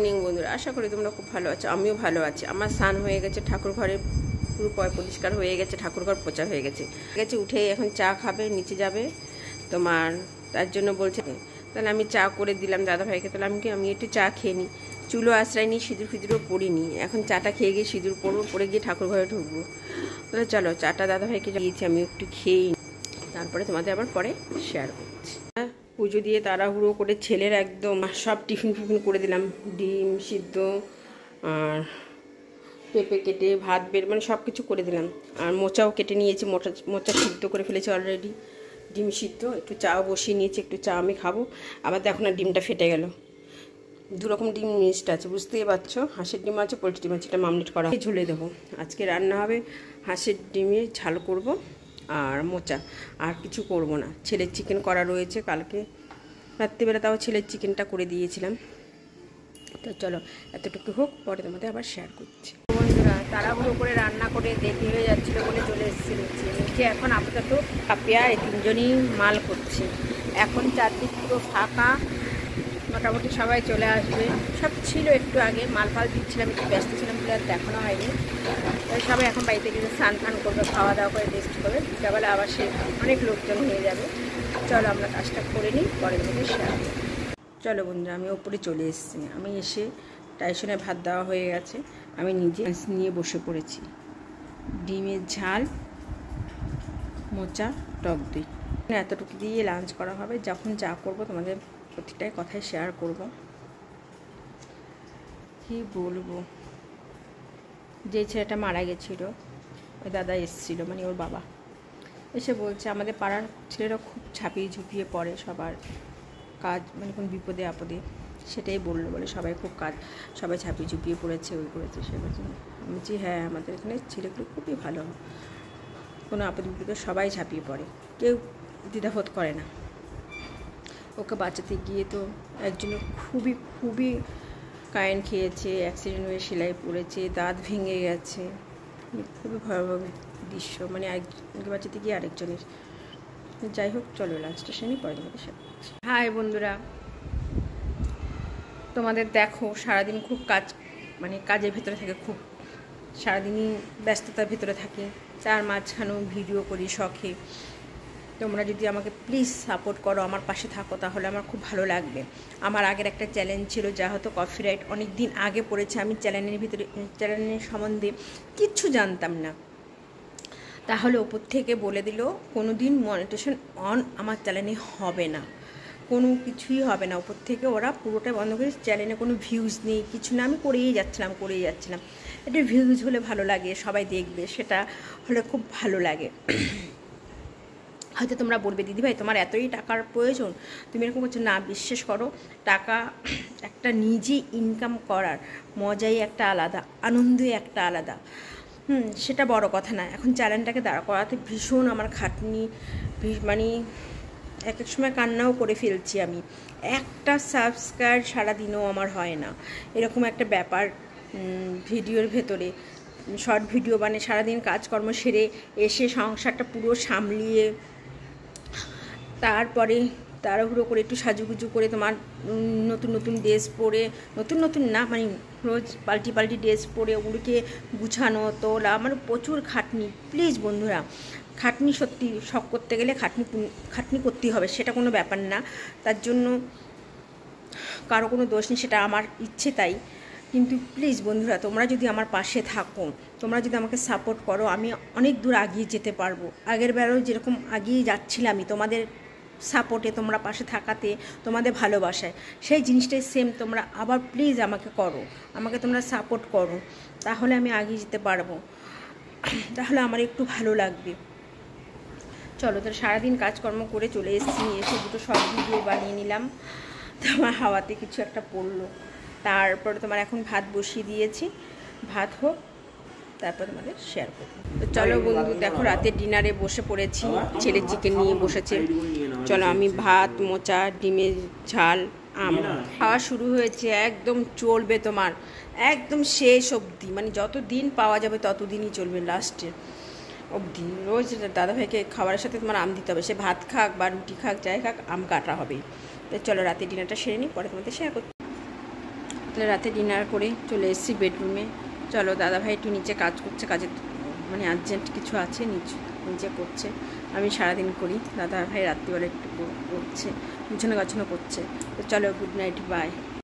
Morning বন্ধুরা, আশা করি তোমরা খুব ভালো আছো। আমিও ভালো আছি। আমার স্নান হয়ে গেছে, ঠাকুর ঘরে পুরো পরিষ্কার হয়ে গেছে, ঠাকুর ঘর পোছা হয়ে গেছে। উঠে এখন চা খাবে, নিচে যাবে তোমার, তার জন্য বলছে। তাহলে আমি চা করে দিলাম দাদাভাইকে। তাহলে আমি একটু চা খেয়ে নিই, চুলো আশ্রয় নিই, সিঁদুর ফিঁদুরও পরিনি। এখন চাটা খেয়ে গিয়ে সিঁদুর পরবো, পরে গিয়ে ঠাকুর ঘরে ঢুকবো। তাহলে চলো চাটা দাদাভাইকে দিয়েছি, আমি একটু খেয়েই তারপরে তোমাদের আবার পরে শেয়ার করছি। পুজো দিয়ে তাড়াহুড়ো করে ছেলের একদম সব টিফিন করে দিলাম। ডিম সিদ্ধ আর পেঁপে কেটে ভাত মানে সব কিছু করে দিলাম। আর মোচাও কেটে নিয়েছি, মোচা সিদ্ধ করে ফেলেছি অলরেডি। ডিম সিদ্ধ, একটু চাও বসিয়ে নিয়েছি, একটু চা আমি খাবো। আবার দেখো না, ডিমটা ফেটে গেল। দুরকম ডিম মিক্সড আছে, বুঝতেই পারছো। হাঁসের ডিম আছে, পোলট্রি ডিম আছে, এটা মামলেট করা ঝুলে দেবো। আজকে রান্না হবে হাঁসের ডিমের ঝাল করব আর মোচা, আর কিছু করব না। ছেলের চিকেন করা রয়েছে, কালকে রাত্রিবেলা তাও ছেলের চিকেনটা করে দিয়েছিলাম। তো চলো এতটুকু হোক, পরে তোমাদের আবার শেয়ার করছি। বন্ধুরা, তাড়াহুড়ো করে রান্না করে দেরি হয়ে যাচ্ছিলো বলে চলে এসেছি নিচে। এখন আপাতত কাপিয়া এই তিনজনই মাল করছে। এখন চারদিক পুরো ফাঁকা, মোটামুটি সবাই চলে আসবে। সব ছিল একটু আগে, মাল ফাল দিচ্ছিলাম, একটু ব্যস্ত ছিলাম বলে আর দেখানো হয়নি। সবাই এখন বাড়িতে গিয়ে স্নান ফান করবে, খাওয়া দাওয়া করে রেস্ট করবে। বিকালবেলা আবার সে অনেক লোকজন হয়ে যাবে। চলো আমরা কাজটা করে নিই, পরের মধ্যে শেয়ার। চলো বন্ধুরা, আমি ওপরে চলে এসেছি। আমি এসে টাইশনে ভাত দেওয়া হয়ে গেছে, আমি নিজে নিয়ে বসে পড়েছি। ডিমের ঝাল, মোচা, টক দই, এতটুকু দিয়ে লাঞ্চ করা হবে। যখন যা করব তোমাদের প্রত্যেকটাই কথাই শেয়ার করব। কি বলবো, যে ছেলেটা মারা গেছিল, ওই দাদা এসেছিল, মানে ওর বাবা এসে বলছে আমাদের পাড়ার ছেলেরা খুব ঝাঁপিয়ে ঝুঁপিয়ে পড়ে সবার কাজ, মানে কোন বিপদে আপদে। সেটাই বললো, বলে সবাই খুব কাজ, সবাই ঝাঁপিয়ে ঝুঁপিয়ে পড়েছে, ওই করেছে সে করেছে। আমি বলছি হ্যাঁ, আমাদের এখানে ছেলেগুলো খুবই ভালো, কোনো আপদ বিপদে সবাই ঝাঁপিয়ে পড়ে, কেউ দ্বিধাবোধ করে না। ওকে বাঁচাতে গিয়ে তো একজনের খুবই খুবই কারেন্ট খেয়েছে, অ্যাক্সিডেন্ট হয়ে সেলাই পড়েছে, দাঁত ভেঙে গেছে। খুবই ভয়াবহ দৃশ্য, মানে একজনকে বাঁচাতে গিয়ে আরেকজনের। যাই হোক, চলো লাঞ্চটা সেরে পরে তোমাদের সাথে। হাই বন্ধুরা, তোমাদের দেখো সারাদিন খুব কাজ, মানে কাজের ভিতরে থাকে, খুব সারাদিনই ব্যস্ততার ভিতরে থাকি। তার মাঝখানেও ভিডিও করি শখে। তোমরা যদি আমাকে প্লিজ সাপোর্ট করো, আমার পাশে থাকো, তাহলে আমার খুব ভালো লাগবে। আমার আগের একটা চ্যালেঞ্জ ছিল, যা হয়তো কপিরাইট অনেক দিন আগে পড়েছে। আমি চ্যানেলের সম্বন্ধে কিচ্ছু জানতাম না। তাহলে ওপর থেকে বলে দিল কোনো দিন মনিটাইজেশন অন আমার চ্যানেলে হবে না, কোনো কিছুই হবে না। ওপর থেকে ওরা পুরোটাই বন্ধ করে, চ্যানেলে কোনো ভিউজ নেই, কিছু না। আমি করেই যাচ্ছিলাম। একটু ভিউজ হলে ভালো লাগে, সবাই দেখবে, সেটা হলে খুব ভালো লাগে। হয়তো তোমরা বলবে দিদিভাই তোমার এতই টাকার প্রয়োজন, তুমি এরকম করছো। না, বিশ্বাস করো, টাকা একটা নিজে ইনকাম করার মজাই একটা আলাদা, আনন্দই একটা আলাদা। সেটা বড় কথা না। এখন চ্যানেলটাকে দাঁড় করাতে ভীষণ আমার খাটনি, মানে এক এক সময় কান্নাও করে ফেলছি আমি। একটা সাবস্ক্রাইব সারাদিনও আমার হয় না, এরকম একটা ব্যাপার। ভিডিওর ভেতরে শর্ট ভিডিও মানে সারাদিন কাজকর্ম সেরে এসে সংসারটা পুরো সামলিয়ে, তারপরে তাড়াহুড়ো করে একটু সাজুগুজু করে তোমার নতুন নতুন ড্রেস পরে, নতুন না মানে রোজ পাল্টি ড্রেস পরে ওগুলোকে গুছানো তোলা, মানে প্রচুর খাটনি। প্লিজ বন্ধুরা, খাটনি সত্যি, শখ করতে গেলে খাটনি করতেই হবে, সেটা কোনো ব্যাপার না। তার জন্য কারো কোনো দোষ নেই, সেটা আমার ইচ্ছে তাই। কিন্তু প্লিজ বন্ধুরা, তোমরা যদি আমার পাশে থাকো, তোমরা যদি আমাকে সাপোর্ট করো, আমি অনেক দূর এগিয়ে যেতে পারবো। আগের বেলাও যেরকম এগিয়ে যাচ্ছিলামই তোমাদের সাপোর্টে, তোমরা পাশে থাকাতে, তোমাদের ভালোবাসায়, সেই জিনিসটাই সেম তোমরা আবার প্লিজ আমাকে করো, আমাকে তোমরা সাপোর্ট করো, তাহলে আমি এগিয়ে যেতে পারবো, তাহলে আমার একটু ভালো লাগবে। চলো, তো সারাদিন কাজকর্ম করে চলে এসেছি, এসে দুটো শর্ট ভিডিও বানিয়ে নিলাম। তোমার হাওয়াতে কিছু একটা পড়লো। তারপরে তোমার এখন ভাত বসিয়ে দিয়েছি, ভাত হোক, তারপর তোমাদের শেয়ার করবো। তো চলো বন্ধু, দেখো রাতের ডিনারে বসে পড়েছি, ছেলে চিকেন নিয়ে বসেছে। চলো, আমি ভাত, মোচা, ডিমের ঝাল, আম খাওয়া শুরু হয়েছে। একদম চলবে তোমার একদম শেষ অবধি, মানে যত দিন পাওয়া যাবে তত দিনই চলবে, লাস্টে অবধি। রোজ দাদাভাইকে খাবারের সাথে তোমার আম দিতে হবে, সে ভাত খাক বা রুটি খাক, যাই খাক, আম কাটা হবে। তো চলো রাতের ডিনারটা সেরে নিই, পরে তোমাদের শেয়ার করতে। রাতে ডিনার করে চলে এসেছি বেডরুমে। চলো, দাদাভাই একটু নিচে কাজ করছে, কাজের মানে আর্জেন্ট কিছু আছে, নিচে করছে। আমি সারাদিন করি, দাদাভাই রাত্রিবেলা একটু করছে, গুছানো গাছানো করছে। তো চলো, গুড নাইট, বাই।